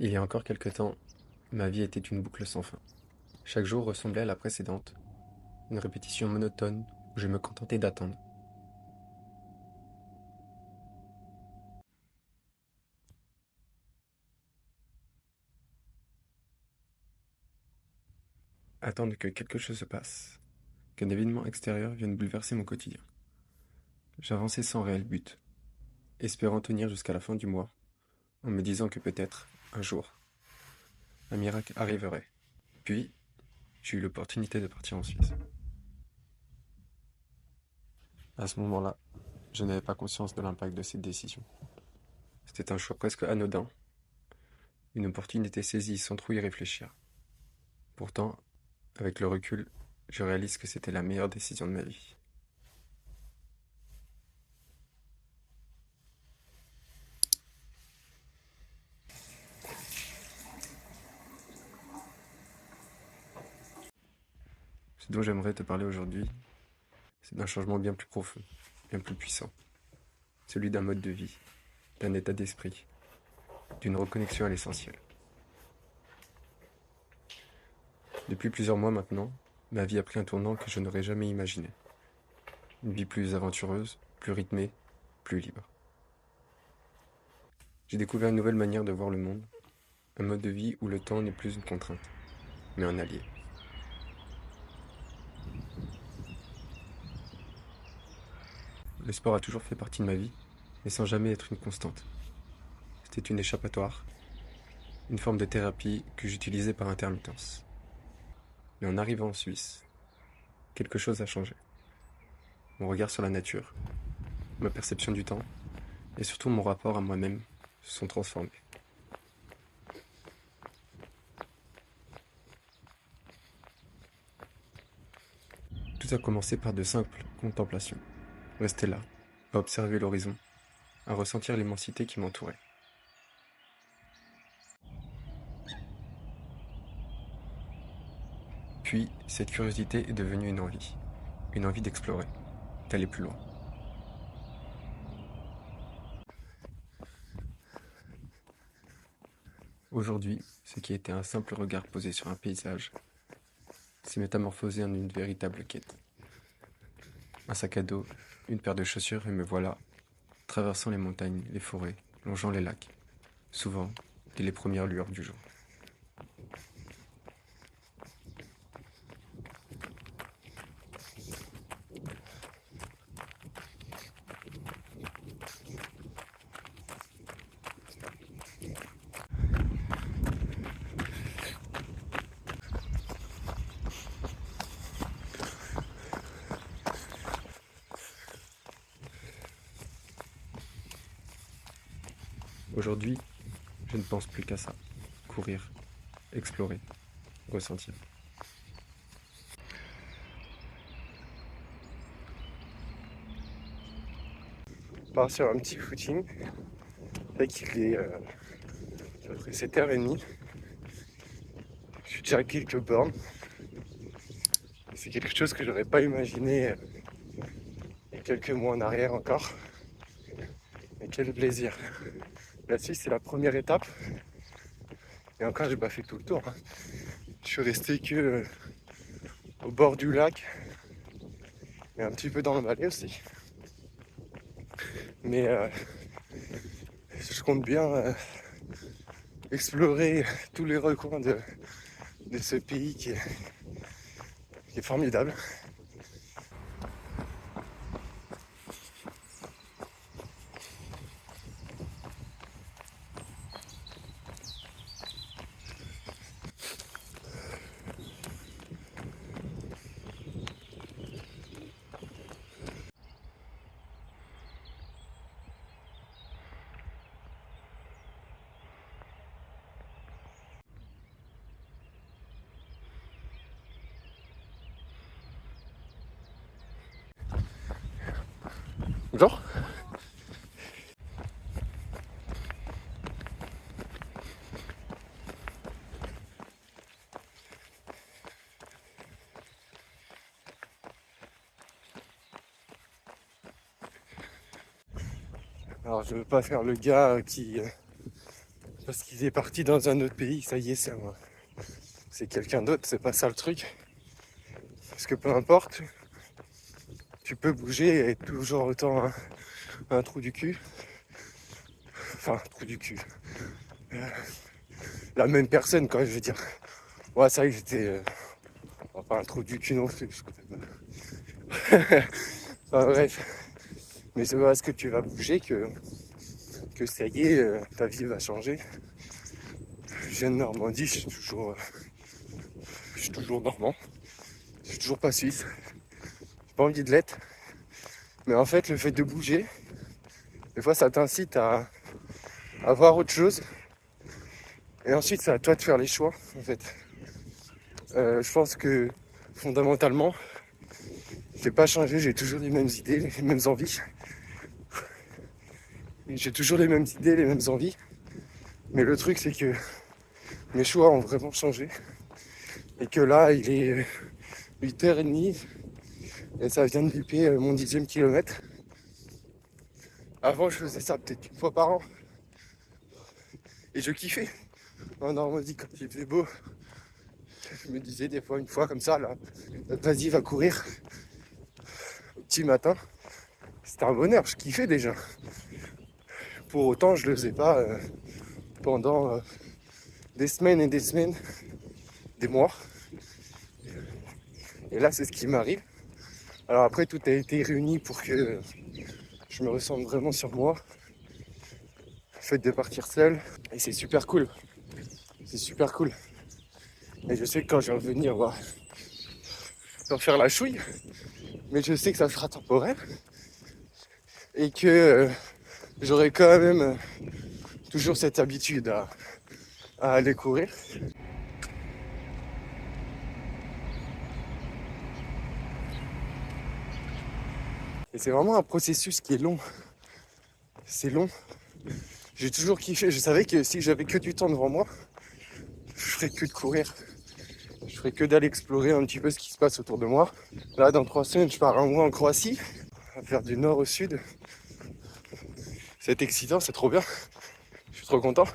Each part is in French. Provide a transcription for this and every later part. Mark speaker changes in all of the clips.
Speaker 1: Il y a encore quelque temps, ma vie était une boucle sans fin. Chaque jour ressemblait à la précédente, une répétition monotone où je me contentais d'attendre. Attendre que quelque chose se passe, qu'un événement extérieur vienne bouleverser mon quotidien. J'avançais sans réel but, espérant tenir jusqu'à la fin du mois, en me disant que peut-être, un jour, un miracle arriverait. Puis, j'ai eu l'opportunité de partir en Suisse. À ce moment-là, je n'avais pas conscience de l'impact de cette décision. C'était un choix presque anodin, une opportunité saisie sans trop y réfléchir. Pourtant, avec le recul, je réalise que c'était la meilleure décision de ma vie. Ce dont j'aimerais te parler aujourd'hui, c'est d'un changement bien plus profond, bien plus puissant. Celui d'un mode de vie, d'un état d'esprit, d'une reconnexion à l'essentiel. Depuis plusieurs mois maintenant, ma vie a pris un tournant que je n'aurais jamais imaginé. Une vie plus aventureuse, plus rythmée, plus libre. J'ai découvert une nouvelle manière de voir le monde, un mode de vie où le temps n'est plus une contrainte, mais un allié. Le sport a toujours fait partie de ma vie, mais sans jamais être une constante. C'était une échappatoire, une forme de thérapie que j'utilisais par intermittence. Mais en arrivant en Suisse, quelque chose a changé. Mon regard sur la nature, ma perception du temps, et surtout mon rapport à moi-même se sont transformés. Tout a commencé par de simples contemplations. Rester là, à observer l'horizon, à ressentir l'immensité qui m'entourait. Puis, cette curiosité est devenue une envie d'explorer, d'aller plus loin. Aujourd'hui, ce qui était un simple regard posé sur un paysage s'est métamorphosé en une véritable quête. Un sac à dos, une paire de chaussures et me voilà, traversant les montagnes, les forêts, longeant les lacs, souvent dès les premières lueurs du jour. Aujourd'hui, je ne pense plus qu'à ça. Courir, explorer, ressentir.
Speaker 2: Je pars sur un petit footing. Fait qu'il est à peu près 7h30. Je suis déjà à quelques bornes. C'est quelque chose que j'aurais pas imaginé il y a quelques mois en arrière encore. Et quel plaisir. La Suisse, c'est la première étape. Et encore, j'ai pas fait tout le tour, hein. Je suis resté que au bord du lac. Et un petit peu dans le Valais aussi. Mais je compte bien explorer tous les recoins de ce pays qui est formidable. Bonjour. Alors je veux pas faire le gars qui parce qu'il est parti dans un autre pays, ça y est, c'est quelqu'un d'autre, c'est pas ça le truc. Parce que peu importe, tu peux bouger et être toujours autant un trou du cul. Enfin, un trou du cul. La même personne, quoi, je veux dire. Ouais, c'est vrai que j'étais... pas un trou du cul non plus. Enfin, bref. Mais c'est parce que tu vas bouger que ça y est, ta vie va changer. Je viens de Normandie, je suis toujours normand. Je suis toujours pas suisse. J'ai pas envie de l'être. Mais en fait, le fait de bouger, des fois, ça t'incite à voir autre chose. Et ensuite, c'est à toi de faire les choix, en fait. Je pense que, fondamentalement, j'ai pas changé, j'ai toujours les mêmes idées, les mêmes envies. Et j'ai toujours les mêmes idées, les mêmes envies. Mais le truc, c'est que mes choix ont vraiment changé. Et que là, il est 8h30 et ça vient de biper mon 10e kilomètre. Avant, je faisais ça peut-être une fois par an. Et je kiffais. En Normandie, quand il faisait beau, je me disais des fois, une fois comme ça, là, vas-y, va courir. Au petit matin, c'était un bonheur, je kiffais déjà. Pour autant, je le faisais pas pendant des semaines et des semaines, des mois. Et là, c'est ce qui m'arrive. Alors après, tout a été réuni pour que je me ressente vraiment sur moi. Le fait de partir seul. Et c'est super cool. C'est super cool. Et je sais que quand je vais revenir, on va faire la chouille. Mais je sais que ça sera temporaire. Et que j'aurai quand même toujours cette habitude à aller courir. Et c'est vraiment un processus qui est long. C'est long. J'ai toujours kiffé. Je savais que si j'avais que du temps devant moi, je ferais que de courir. Je ferais que d'aller explorer un petit peu ce qui se passe autour de moi. Là, dans 3 semaines, je pars un mois en Croatie, à faire du nord au sud. C'est excitant, c'est trop bien. Je suis trop content.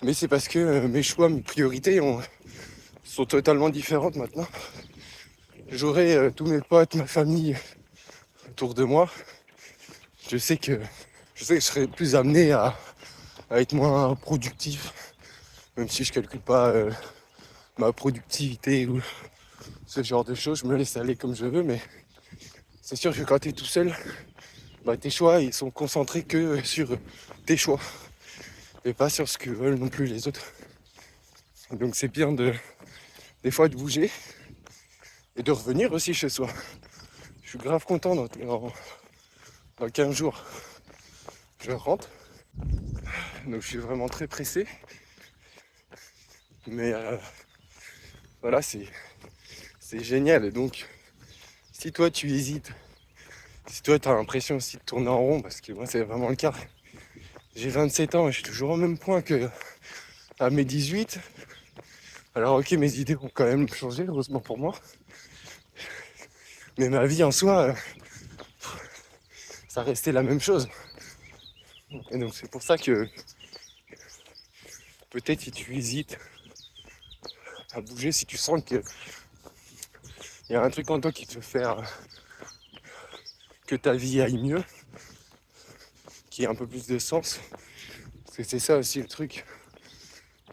Speaker 2: Mais c'est parce que mes choix, mes priorités sont totalement différentes maintenant. J'aurai tous mes potes, ma famille autour de moi. Je sais que je serai plus amené à être moins productif, même si je calcule pas ma productivité ou ce genre de choses. Je me laisse aller comme je veux, mais c'est sûr que quand tu es tout seul, tes choix ils sont concentrés que sur tes choix et pas sur ce que veulent non plus les autres. Donc c'est bien des fois de bouger et de revenir aussi chez soi. Je suis grave content dans 15 jours. Je rentre. Donc je suis vraiment très pressé. Mais voilà, c'est génial. Et donc, si toi tu hésites, si toi tu as l'impression aussi de tourner en rond, parce que moi c'est vraiment le cas, j'ai 27 ans et je suis toujours au même point que à mes 18. Alors ok, mes idées ont quand même changé, heureusement pour moi. Mais ma vie en soi, ça restait la même chose. Et donc c'est pour ça que peut-être si tu hésites à bouger, si tu sens que il y a un truc en toi qui te fait faire que ta vie aille mieux, qui ait un peu plus de sens. Parce que c'est ça aussi le truc.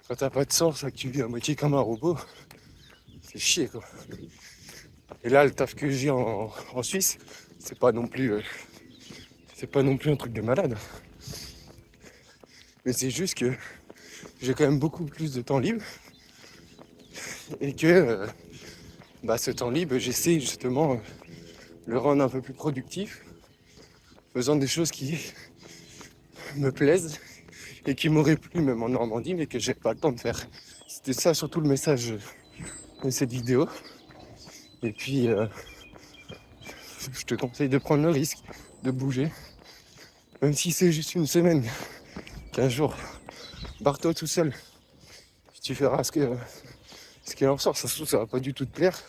Speaker 2: Quand t'as pas de sens, que tu vis à moitié comme un robot, c'est chier quoi. Et là, le taf que j'ai en Suisse, c'est pas non plus un truc de malade. Mais c'est juste que j'ai quand même beaucoup plus de temps libre et que ce temps libre, j'essaie justement de le rendre un peu plus productif, faisant des choses qui me plaisent et qui m'auraient plu même en Normandie, mais que j'ai pas le temps de faire. C'était ça surtout le message de cette vidéo. Et puis, je te conseille de prendre le risque de bouger, même si c'est juste une semaine, 15 jours. Barre-toi tout seul. Tu feras ce qu'il en sort. Ça se trouve, ça va pas du tout te plaire.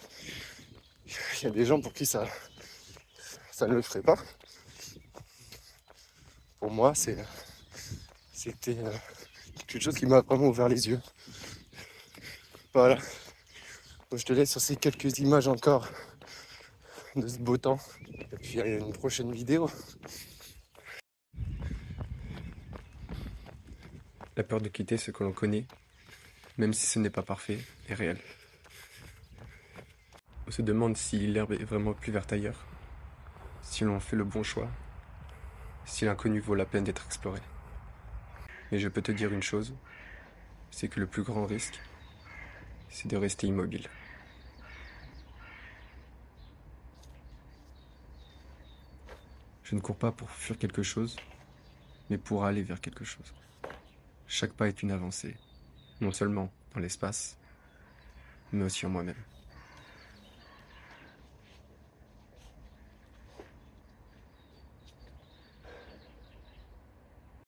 Speaker 2: Il y a des gens pour qui ça ne le ferait pas. Pour moi, c'était quelque chose qui m'a vraiment ouvert les yeux. Voilà. Donc, je te laisse sur ces quelques images encore de ce beau temps. Et puis à une prochaine vidéo.
Speaker 1: La peur de quitter ce que l'on connaît, même si ce n'est pas parfait, est réelle. On se demande si l'herbe est vraiment plus verte ailleurs, si l'on fait le bon choix, si l'inconnu vaut la peine d'être exploré. Mais je peux te dire une chose, c'est que le plus grand risque, c'est de rester immobile. Je ne cours pas pour fuir quelque chose, mais pour aller vers quelque chose. Chaque pas est une avancée, non seulement dans l'espace, mais aussi en moi-même.